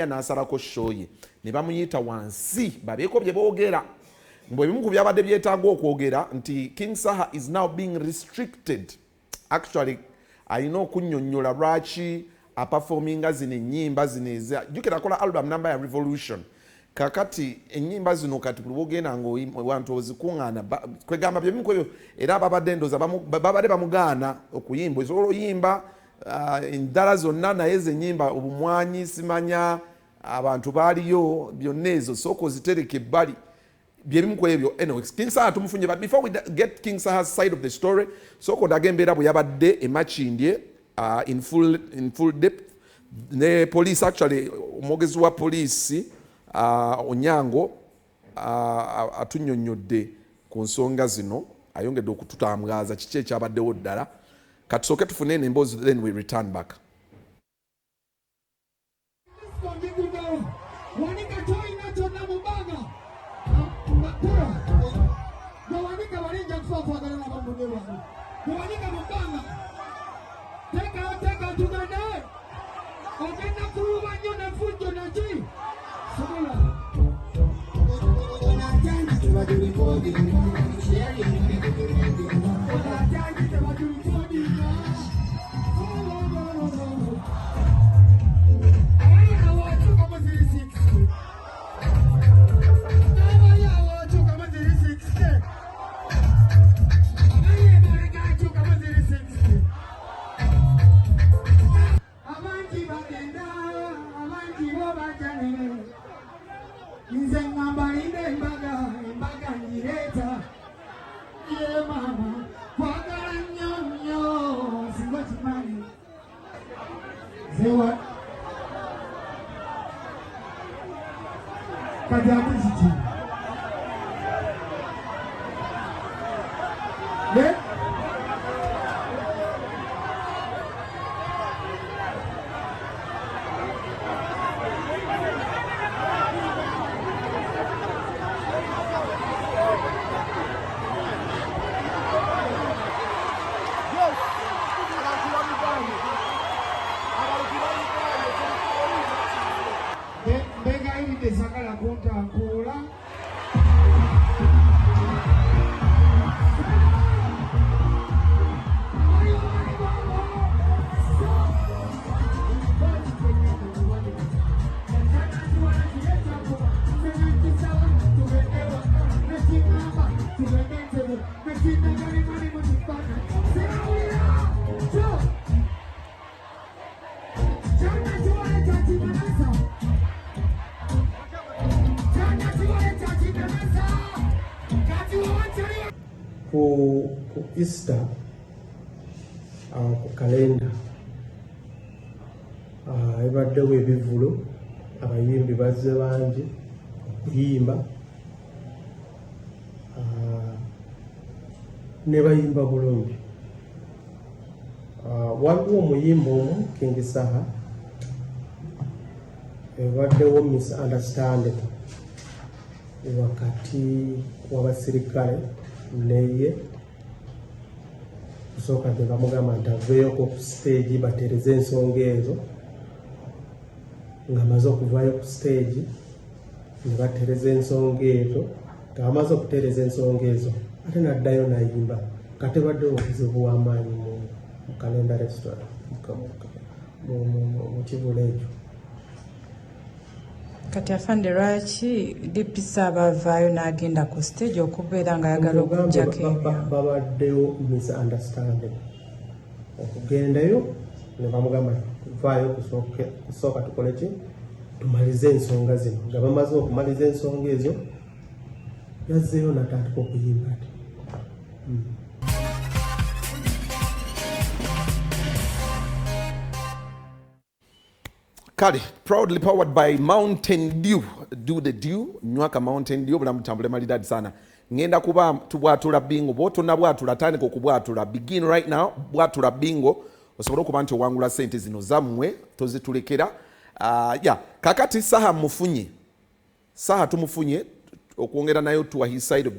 n'asarako show ye ne bamuyita wansi babeeko bye boogera mbwe bimu ku byabadde byetaaga okwogera nti King Saha is now being restricted. Actually alina okunnyonnyola lwaki aperforminga zino ennyimba zino jjukira akola album number ya Revolution kakati ennyimba zino kati bwogenda ng'abantu ozikuŋŋaana kwegamba bye bimu ku ebyo era ababadde ndoza babadde bamugaana okuyimba osobola oyimba endala zonna naye zennyimba obumwanyi simanya abantu baaliyo byonna ezo sooka ozitereka ebbali bye bimu ku ebyo. Anyway, King Saha tumufunye, but before we get King Saha's side of the story sooka ondaga embeera bwe yabadde emakindye in full depth ne police actually omwogezi wa poliisi Onyango atunnyonnyodde ku nsonga zino ayongedde okututambwaza kiki ekyabaddewo ddala katusooke tufune emboozi then we return back. Ku Easter ku kalenda ebaddewo ebivulo abayimbi bazze bangi okuyimba ne bayimba bulungi. Waliwo omuyimba omu King Saha ebaddewo misunderstanding wakati w'abasirikale neye kusooka ne bamugamba nti aveeyoko ku stage batereze ensonga ezo ng'amaze okuvaayo ku stage ne batereza ensonga ezo ng'amaze okutereza ensonga ezo ate n'addayo n'ayimba kate baddewo obuzibu bw'amaanyi mu kalenda restaurant mu kivulo ekyo. Kati afande lwaki dipisa abavaayo n'agenda ku stage okubeera ng'ayagala okujjako ebyo? Babaddewo misunderstanding okugendayo ne bamugamba vaayo kusooka tukole ki tumalize ensonga zino nga bamaze okumaliza ensonga ezo yazzeeyo natandika okuyimba ati Kale, proudly powered by Mountain Dew. Do the Dew. Nywaka Mountain Dew. Bulamu tambule maridadi sana. Ngenda kuba tubwatula bingo. Boto na bwatula tandika okubwatula. Begin right now. Bwatula bingo. Osobola okuba nti owangula sente zino zammwe tozitulekera. Kakati Saha mufunye. Saha tumufunye okwongera nayo to his side of